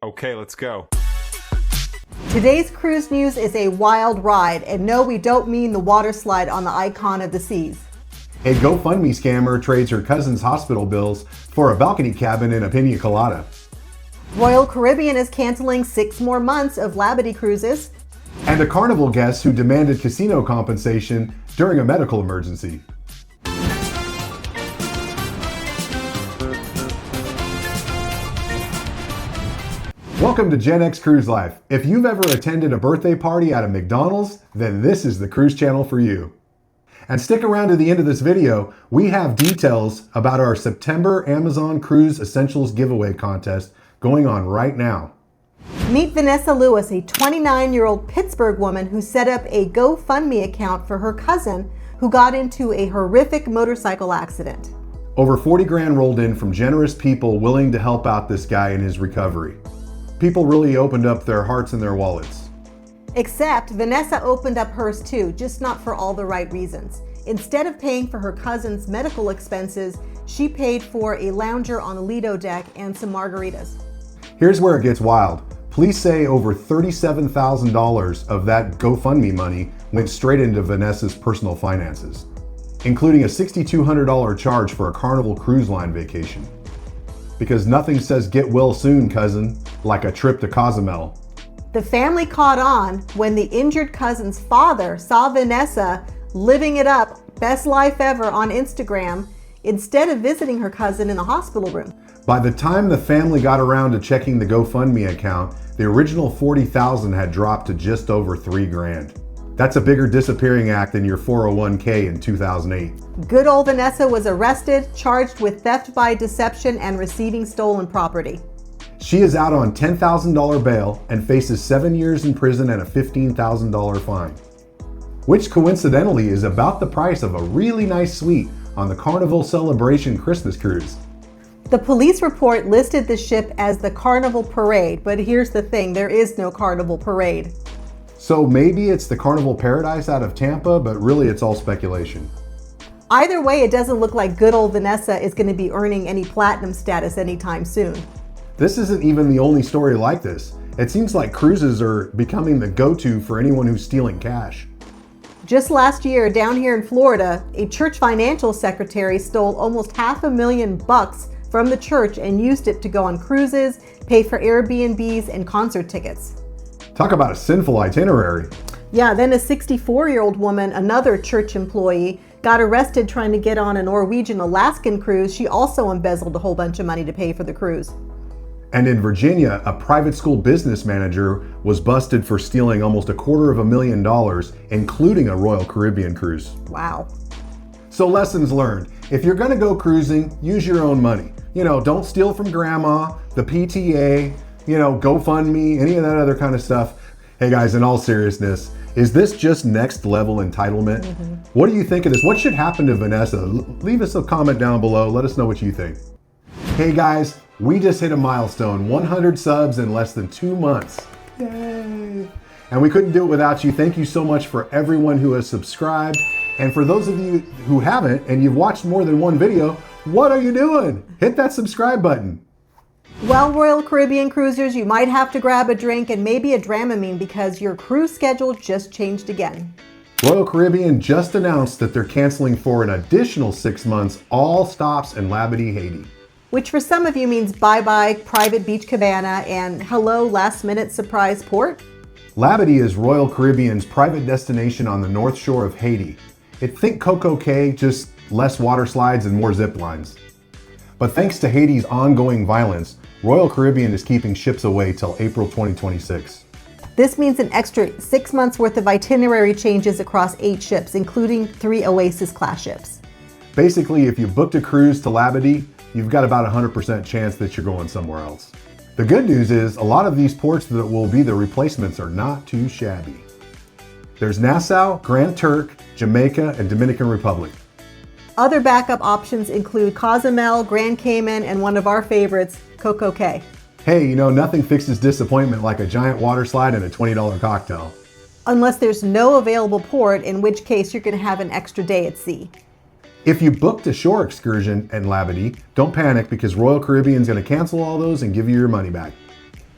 Okay, let's go. Today's cruise news is a wild ride, and no, we don't mean the water slide on the Icon of the Seas. A GoFundMe scammer trades her cousin's hospital bills for a balcony cabin and a pina colada. Royal Caribbean is canceling 6 more months of Labadee cruises. And a Carnival guest who demanded casino compensation during a medical emergency. Welcome to Gen X Cruise Life. If you've ever attended a birthday party at a McDonald's, then this is the cruise channel for you. And stick around to the end of this video. We have details about our September Amazon Cruise Essentials giveaway contest going on right now. Meet Vanessa Lewis, a 29-year-old Pittsburgh woman who set up a GoFundMe account for her cousin who got into a horrific motorcycle accident. Over 40 grand rolled in from generous people willing to help out this guy in his recovery. People really opened up their hearts and their wallets. Except Vanessa opened up hers too, just not for all the right reasons. Instead of paying for her cousin's medical expenses, she paid for a lounger on the Lido deck and some margaritas. Here's where it gets wild. Police say over $37,000 of that GoFundMe money went straight into Vanessa's personal finances, including a $6,200 charge for a Carnival Cruise Line vacation. Because nothing says get well soon, cousin, like a trip to Cozumel. The family caught on when the injured cousin's father saw Vanessa living it up, best life ever, on Instagram, instead of visiting her cousin in the hospital room. By the time the family got around to checking the GoFundMe account, the original $40,000 had dropped to just over $3 grand. That's a bigger disappearing act than your 401k in 2008. Good old Vanessa was arrested, charged with theft by deception and receiving stolen property. She is out on $10,000 bail and faces 7 years in prison and a $15,000 fine, which coincidentally is about the price of a really nice suite on the Carnival Celebration Christmas Cruise. The police report listed the ship as the Carnival Parade, but here's the thing, there is no Carnival Parade. So maybe it's the Carnival Paradise out of Tampa, but really it's all speculation. Either way, it doesn't look like good old Vanessa is going to be earning any platinum status anytime soon. This isn't even the only story like this. It seems like cruises are becoming the go-to for anyone who's stealing cash. Just last year, down here in Florida, a church financial secretary stole almost $500,000 from the church and used it to go on cruises, pay for Airbnbs, and concert tickets. Talk about a sinful itinerary. Yeah, then a 64-year-old woman, another church employee, got arrested trying to get on a Norwegian Alaskan cruise. She also embezzled a whole bunch of money to pay for the cruise. And in Virginia, a private school business manager was busted for stealing almost $250,000, including a Royal Caribbean cruise. Wow. So lessons learned. If you're gonna go cruising, use your own money. Don't steal from grandma, the PTA, GoFundMe, any of that other kind of stuff. Hey guys, in all seriousness, is this just next level entitlement? What do you think of this? What should happen to Vanessa? Leave us a comment down below. Let us know what you think. Hey guys, we just hit a milestone, 100 subs in less than 2 months. Yay! And we couldn't do it without you. Thank you so much for everyone who has subscribed. And for those of you who haven't and you've watched more than one video, what are you doing? Hit that subscribe button. Well, Royal Caribbean cruisers, you might have to grab a drink and maybe a Dramamine because your cruise schedule just changed again. Royal Caribbean just announced that they're canceling for an additional 6 months all stops in Labadee, Haiti. Which for some of you means bye-bye private beach cabana and hello last-minute surprise port. Labadee is Royal Caribbean's private destination on the north shore of Haiti. Think CocoCay, just less water slides and more zip lines. But thanks to Haiti's ongoing violence, Royal Caribbean is keeping ships away till April 2026. This means an extra 6 months worth of itinerary changes across 8 ships, including 3 Oasis class ships. Basically, if you booked a cruise to Labadee, you've got about a 100% chance that you're going somewhere else. The good news is a lot of these ports that will be the replacements are not too shabby. There's Nassau, Grand Turk, Jamaica, and Dominican Republic. Other backup options include Cozumel, Grand Cayman, and one of our favorites, CocoCay. Hey, nothing fixes disappointment like a giant water slide and a $20 cocktail. Unless there's no available port, in which case you're going to have an extra day at sea. If you booked a shore excursion in Labadee, don't panic because Royal Caribbean's going to cancel all those and give you your money back.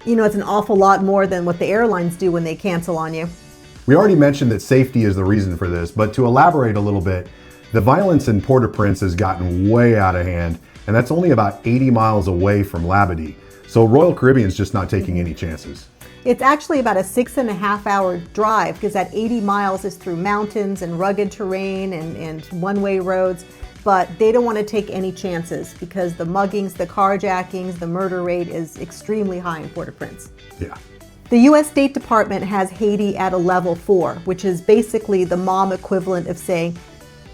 You know, it's an awful lot more than what the airlines do when they cancel on you. We already mentioned that safety is the reason for this, but to elaborate a little bit, the violence in Port-au-Prince has gotten way out of hand, and that's only about 80 miles away from Labadee. So Royal Caribbean's just not taking any chances. It's actually about a 6.5-hour drive because that 80 miles is through mountains and rugged terrain and one-way roads, but they don't want to take any chances because the muggings, the carjackings, the murder rate is extremely high in Port-au-Prince. Yeah. The U.S. State Department has Haiti at a level 4, which is basically the mom equivalent of saying,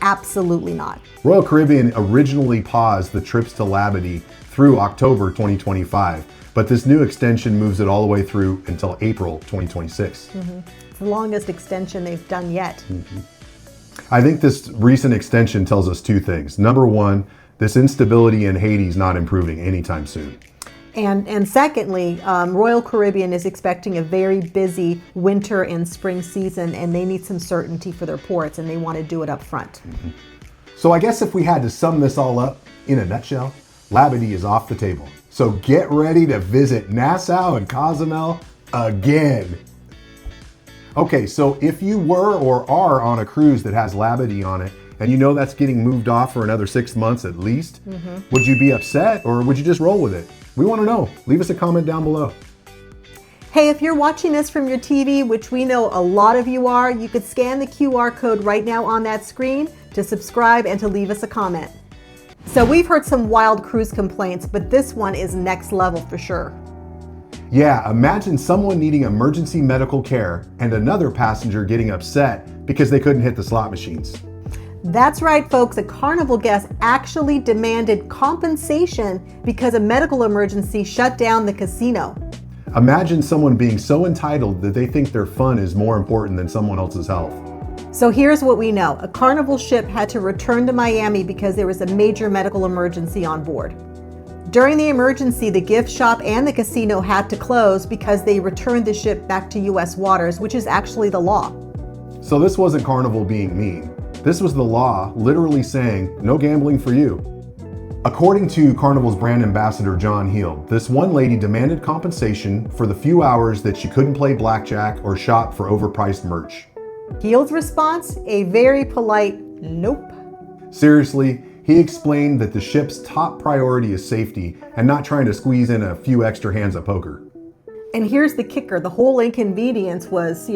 absolutely not. Royal Caribbean originally paused the trips to Labadee through October 2025, but this new extension moves it all the way through until April 2026. It's the longest extension they've done yet. I think this recent extension tells us two things. Number one, this instability in Haiti is not improving anytime soon. And secondly, Royal Caribbean is expecting a very busy winter and spring season, and they need some certainty for their ports, and they want to do it up front. So I guess if we had to sum this all up in a nutshell, Labadee is off the table. So get ready to visit Nassau and Cozumel again. Okay, so if you were or are on a cruise that has Labadee on it, and you know that's getting moved off for another 6 months at least, would you be upset or would you just roll with it? We want to know. Leave us a comment down below. Hey, if you're watching this from your TV, which we know a lot of you are, you could scan the QR code right now on that screen to subscribe and to leave us a comment. So we've heard some wild cruise complaints, but this one is next level for sure. Yeah, imagine someone needing emergency medical care and another passenger getting upset because they couldn't hit the slot machines. That's right, folks. A Carnival guest actually demanded compensation because a medical emergency shut down the casino. Imagine someone being so entitled that they think their fun is more important than someone else's health. So here's what we know. A Carnival ship had to return to Miami because there was a major medical emergency on board. During the emergency, the gift shop and the casino had to close because they returned the ship back to U.S. waters, which is actually the law. So this wasn't Carnival being mean. This was the law literally saying, no gambling for you. According to Carnival's brand ambassador, John Heald, this one lady demanded compensation for the few hours that she couldn't play blackjack or shop for overpriced merch. Heald's response? A very polite, nope. Seriously, he explained that the ship's top priority is safety and not trying to squeeze in a few extra hands at poker. And here's the kicker. The whole inconvenience was,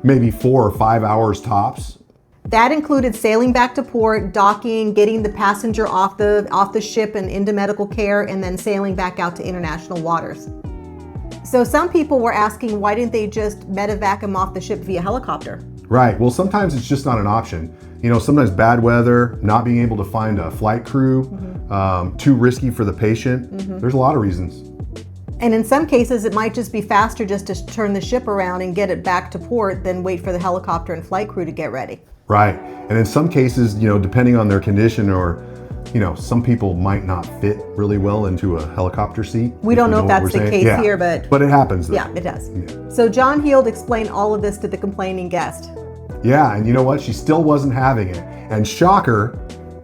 maybe 4 or 5 hours tops. That included sailing back to port, docking, getting the passenger off the ship and into medical care, and then sailing back out to international waters. So some people were asking, why didn't they just medevac him off the ship via helicopter? Right. Well, sometimes it's just not an option. Sometimes bad weather, not being able to find a flight crew, too risky for the patient. There's a lot of reasons. And in some cases, it might just be faster just to turn the ship around and get it back to port than wait for the helicopter and flight crew to get ready. Right. And in some cases, depending on their condition or, some people might not fit really well into a helicopter seat. We don't know if that's the case here, but it happens though. Yeah, it does. Yeah. So John Heald explained all of this to the complaining guest. Yeah, and you know what? She still wasn't having it. And shocker,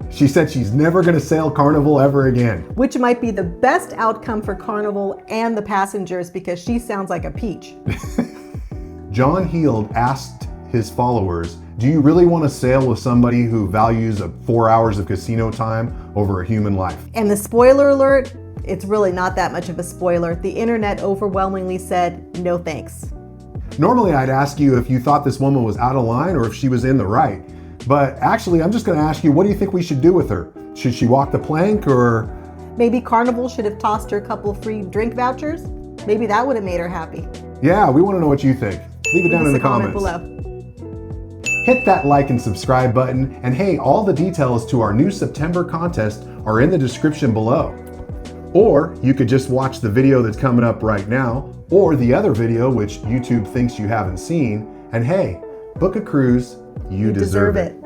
she said she's never going to sail Carnival ever again. Which might be the best outcome for Carnival and the passengers because she sounds like a peach. John Heald asked his followers, do you really want to sail with somebody who values 4 hours of casino time over a human life? And the spoiler alert, it's really not that much of a spoiler. The internet overwhelmingly said, no thanks. Normally I'd ask you if you thought this woman was out of line or if she was in the right. But actually, I'm just going to ask you, what do you think we should do with her? Should she walk the plank or? Maybe Carnival should have tossed her a couple free drink vouchers. Maybe that would have made her happy. Yeah, we want to know what you think. Leave it down in the comments. Below. Hit that like and subscribe button. And hey, all the details to our new September contest are in the description below. Or you could just watch the video that's coming up right now, or the other video which YouTube thinks you haven't seen. And hey, book a cruise, you deserve it.